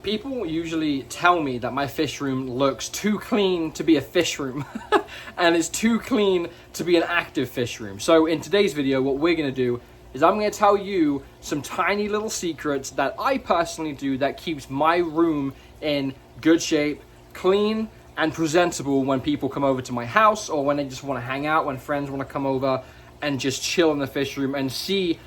People usually tell me that my fish room looks too clean to be a fish room and it's too clean to be an active fish room. So in today's video, what we're gonna do is I'm gonna tell you some tiny little secrets that I personally do that keeps my room in good shape, clean, and presentable when people come over to my house or when they just wanna hang out, when friends wanna come over and just chill in the fish room and see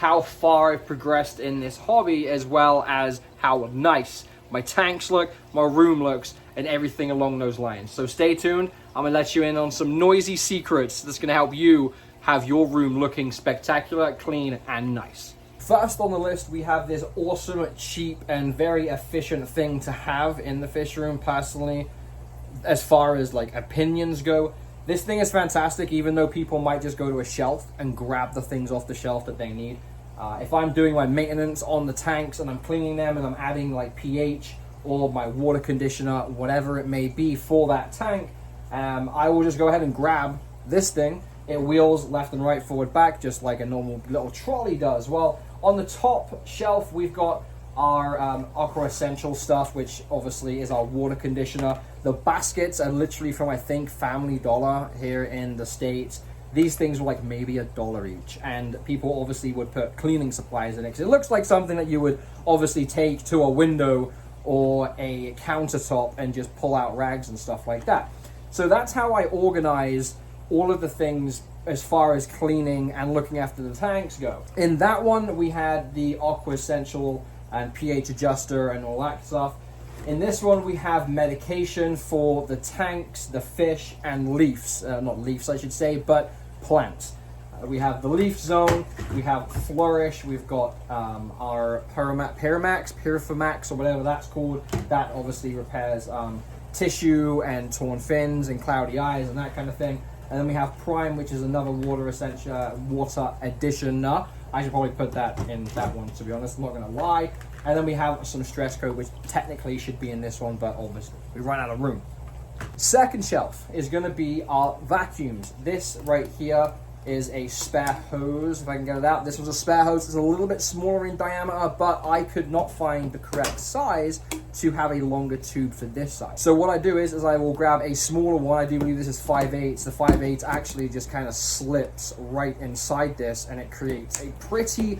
how far I've progressed in this hobby, as well as how nice my tanks look, my room looks, and everything along those lines. So stay tuned. I'm gonna let you in on some noisy secrets that's gonna help you have your room looking spectacular, clean, and nice. First on the list, we have this awesome, cheap, and very efficient thing to have in the fish room. Personally, as far as like opinions go, this thing is fantastic, even though people might just go to a shelf and grab the things off the shelf that they need. If I'm doing my maintenance on the tanks and I'm cleaning them and I'm adding like pH or my water conditioner, whatever it may be for that tank, I will just go ahead and grab this thing. It wheels left and right, forward, back, just like a normal little trolley does. Well, on the top shelf, we've got our Aqua Essential stuff, which obviously is our water conditioner. The baskets are literally from, I think, Family Dollar here in the States. These things were like maybe $1 each, and people obviously would put cleaning supplies in it, because it looks like something that you would obviously take to a window or a countertop and just pull out rags and stuff like that. So that's how I organize all of the things as far as cleaning and looking after the tanks go. In that one, we had the Aqua Essential and pH adjuster and all that stuff. In this one, we have medication for the tanks, the fish, and leaves. Not leaves, I should say, but plants. We have the leaf zone, we have Flourish, we've got our Pyrifamax, or whatever that's called. That obviously repairs tissue and torn fins and cloudy eyes and that kind of thing. And then we have Prime, which is another water addition. I should probably put that in that one, to be honest, I'm not gonna lie. And then we have some stress coat, which technically should be in this one, but obviously we run out of room. Second shelf is gonna be our vacuums. This right here is a spare hose, if I can get it out. This was a spare hose. It's a little bit smaller in diameter, but I could not find the correct size to have a longer tube for this size. So what I do is I will grab a smaller one. I do believe this is 5/8. The 5/8 actually just kind of slips right inside this, and it creates a pretty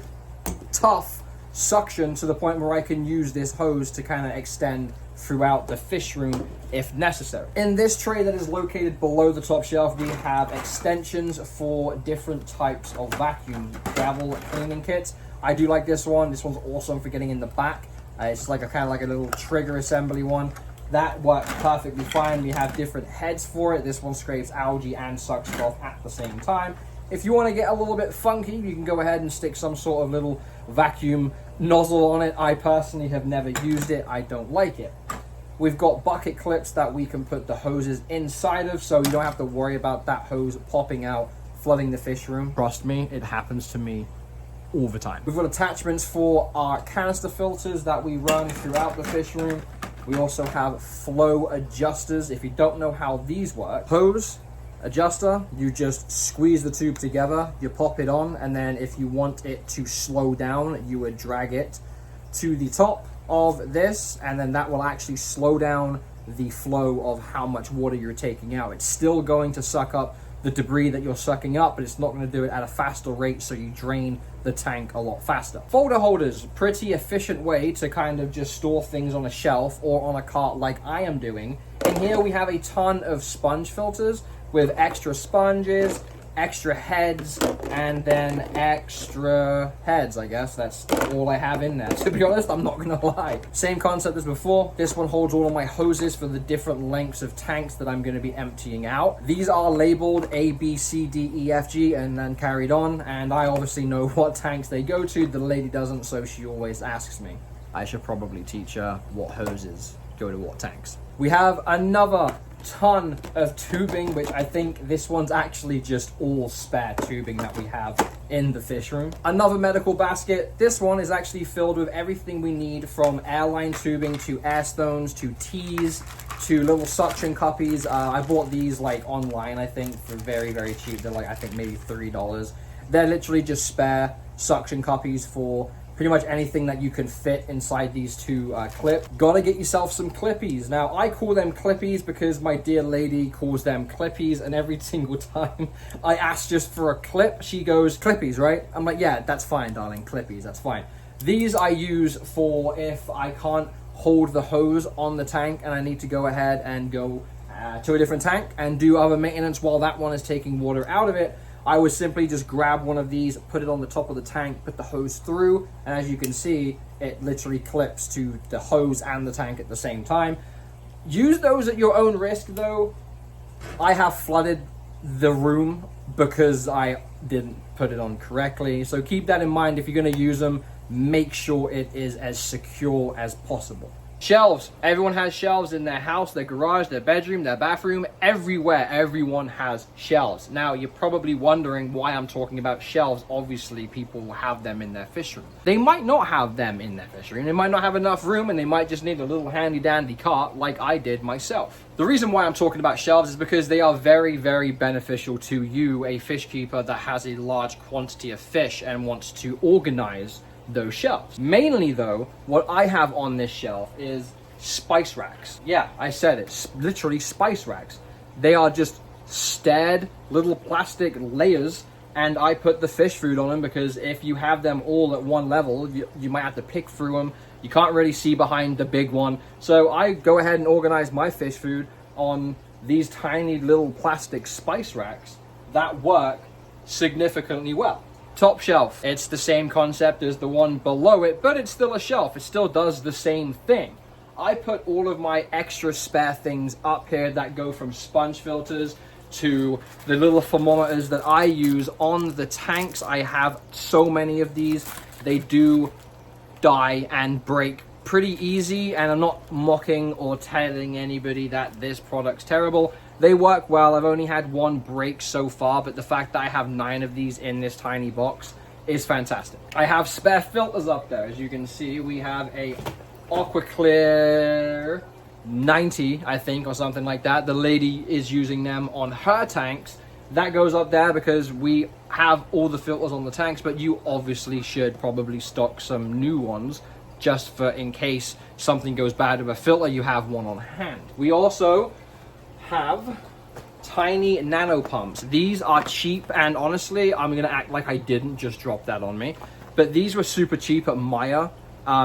tough suction to the point where I can use this hose to kind of extend throughout the fish room if necessary. In this tray that is located below the top shelf, we have extensions for different types of vacuum travel cleaning kits. I do like this one. This one's awesome for getting in the back. It's like a kind of like a little trigger assembly one. That works perfectly fine. We have different heads for it. This one scrapes algae and sucks it off at the same time. If you want to get a little bit funky, you can go ahead and stick some sort of little vacuum nozzle on it. I personally have never used it. I don't like it. We've got bucket clips that we can put the hoses inside of, so you don't have to worry about that hose popping out, flooding the fish room. Trust me, it happens to me all the time. We've got attachments for our canister filters that we run throughout the fish room. We also have flow adjusters. If you don't know how these work, hose adjuster, you just squeeze the tube together, you pop it on, and then if you want it to slow down, you would drag it to the top of this, and then that will actually slow down the flow of how much water you're taking out. It's still going to suck up the debris that you're sucking up, but it's not going to do it at a faster rate, so you drain the tank a lot faster. Folder holders, pretty efficient way to kind of just store things on a shelf or on a cart like I am doing. In here we have a ton of sponge filters with extra sponges, extra heads, and then extra heads, I guess. That's all I have in there. To be honest, I'm not gonna lie. Same concept as before. This one holds all of my hoses for the different lengths of tanks that I'm gonna be emptying out. These are labeled A, B, C, D, E, F, G, and then carried on. And I obviously know what tanks they go to. The lady doesn't, so she always asks me. I should probably teach her what hoses go to what tanks. We have another ton of tubing, which I think this one's actually just all spare tubing that we have in the fish room. Another medical basket. This one is actually filled with everything we need, from airline tubing to air stones to teas to little suction cuppies. I bought these like online, I think, for very, very cheap. They're like, I think maybe $3. They're literally just spare suction cuppies for pretty much anything that you can fit inside these two clips. Gotta get yourself some clippies. Now, I call them clippies because my dear lady calls them clippies, and every single time I ask just for a clip, she goes, clippies, right? I'm like, yeah, that's fine, darling, clippies, that's fine. These I use for if I can't hold the hose on the tank and I need to go ahead and go to a different tank and do other maintenance while that one is taking water out of it. I would simply just grab one of these, put it on the top of the tank, put the hose through, and as you can see, it literally clips to the hose and the tank at the same time. Use those at your own risk though. I have flooded the room because I didn't put it on correctly, so keep that in mind. If you're going to use them, make sure it is as secure as possible. Shelves. Everyone has shelves in their house, their garage, their bedroom, their bathroom, everywhere. Everyone has shelves. Now, you're probably wondering why I'm talking about shelves. Obviously, people have them in their fish room. They might not have them in their fish room. They might not have enough room, and they might just need a little handy dandy cart like I did myself. The reason why I'm talking about shelves is because they are very, very beneficial to you, a fish keeper that has a large quantity of fish and wants to organize those shelves. Mainly though, what I have on this shelf is spice racks. Yeah, I said it, literally spice racks. They are just stared little plastic layers, and I put the fish food on them because if you have them all at one level, you might have to pick through them. You can't really see behind the big one. So I go ahead and organize my fish food on these tiny little plastic spice racks that work significantly well. Top shelf. It's the same concept as the one below it, but it's still a shelf. It still does the same thing. I put all of my extra spare things up here that go from sponge filters to the little thermometers that I use on the tanks. I have so many of these. They do die and break pretty easy, and I'm not mocking or telling anybody that this product's terrible. They work well. I've only had one break so far, but the fact that I have 9 of these in this tiny box is fantastic. I have spare filters up there. As you can see, we have a Aqua Clear 90, I think, or something like that. The lady is using them on her tanks. That goes up there because we have all the filters on the tanks, but you obviously should probably stock some new ones just for in case something goes bad with a filter, you have one on hand. We also have tiny nano pumps. These are cheap, and honestly, I'm gonna act like I didn't just drop that on me, but these were super cheap at Maya.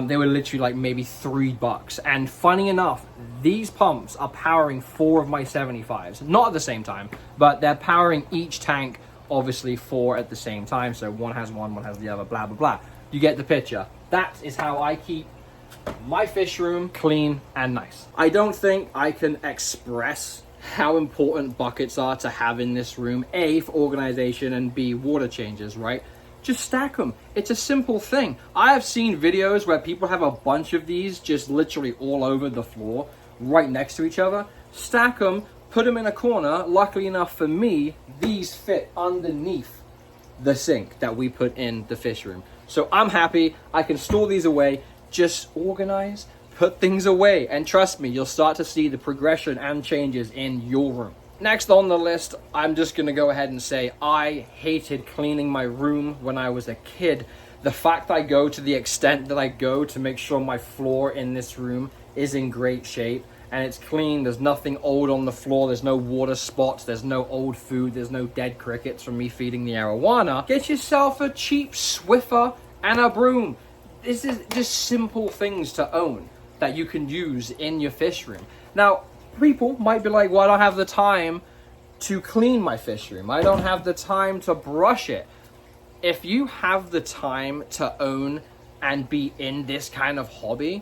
They were literally like maybe $3, and funny enough, these pumps are powering 4 of my 75s, not at the same time, but they're powering each tank, obviously 4 at the same time, so one has one has the other, blah blah blah. You get the picture. That is how I keep my fish room clean and nice. I don't think I can express how important buckets are to have in this room. A, for organization, and B, water changes, right? Just stack them. It's a simple thing. I have seen videos where people have a bunch of these just literally all over the floor, right next to each other. Stack them, put them in a corner. Luckily enough for me, these fit underneath the sink that we put in the fish room. So I'm happy. I can store these away. Just organize, put things away, and trust me, you'll start to see the progression and changes in your room. Next on the list, I'm just gonna go ahead and say I hated cleaning my room when I was a kid. The fact I go to the extent that I go to make sure my floor in this room is in great shape and it's clean, there's nothing old on the floor, there's no water spots, there's no old food, there's no dead crickets from me feeding the arowana. Get yourself a cheap Swiffer and a broom. This is just simple things to own that you can use in your fish room. Now, people might be like, well, I don't have the time to clean my fish room. I don't have the time to brush it. If you have the time to own and be in this kind of hobby,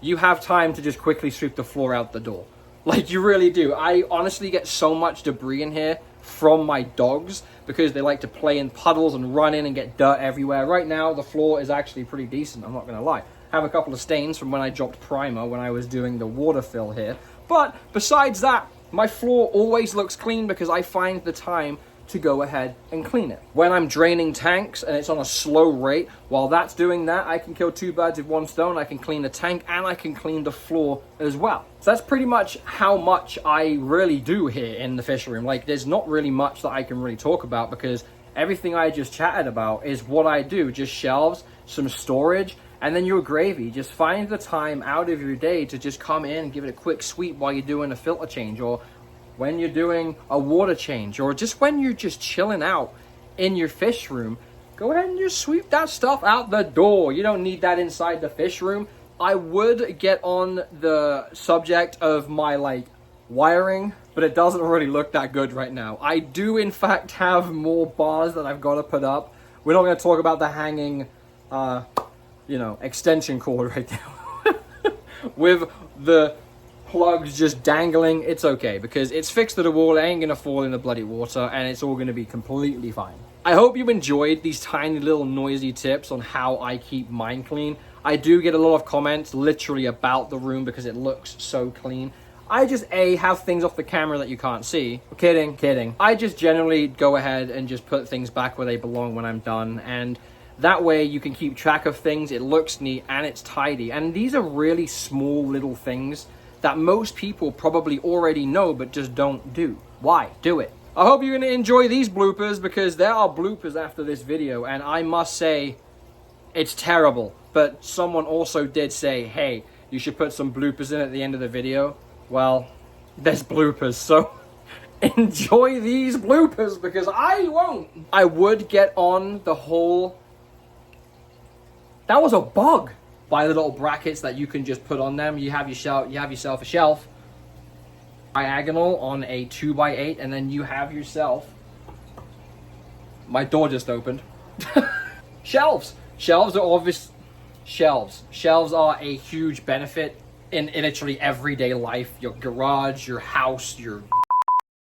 you have time to just quickly sweep the floor out the door. Like, you really do. I honestly get so much debris in here from my dogs because they like to play in puddles and run in and get dirt everywhere. Right now, the floor is actually pretty decent, I'm not gonna lie. I have a couple of stains from when I dropped primer when I was doing the water fill here. But besides that, my floor always looks clean because I find the time to go ahead and clean it. When I'm draining tanks and it's on a slow rate, while that's doing that, I can kill 2 birds with 1 stone. I can clean the tank and I can clean the floor as well. So that's pretty much how much I really do here in the fish room. Like, there's not really much that I can really talk about because everything I just chatted about is what I do. Just shelves, some storage, and then you're gravy. Just find the time out of your day to just come in and give it a quick sweep while you're doing a filter change, or when you're doing a water change, or just when you're just chilling out in your fish room. Go ahead and just sweep that stuff out the door. You don't need that inside the fish room. I would get on the subject of my wiring, but it doesn't really look that good right now. I do in fact have more bars that I've got to put up. We're not going to talk about the hanging extension cord right now. With the plugs just dangling, it's okay because it's fixed to the wall. It ain't going to fall in the bloody water, and it's all going to be completely fine. I hope you enjoyed these tiny little noisy tips on how I keep mine clean. I do get a lot of comments literally about the room because it looks so clean. I just have things off the camera that you can't see. Kidding. I just generally go ahead and just put things back where they belong when I'm done, and that way you can keep track of things. It looks neat and it's tidy. And these are really small little things that most people probably already know but just don't do. Why? Do it. I hope you're going to enjoy these bloopers, because there are bloopers after this video, and I must say it's terrible. But someone also did say, hey, you should put some bloopers in at the end of the video. Well, there's bloopers, so enjoy these bloopers, because I won't. I would get on the whole... That was a bug. By the little brackets that you can just put on them. You have yourself a shelf. Diagonal on a 2x8, and then you have yourself... My door just opened. Shelves. Shelves are obvious. Shelves are a huge benefit in literally everyday life. Your garage, your house, your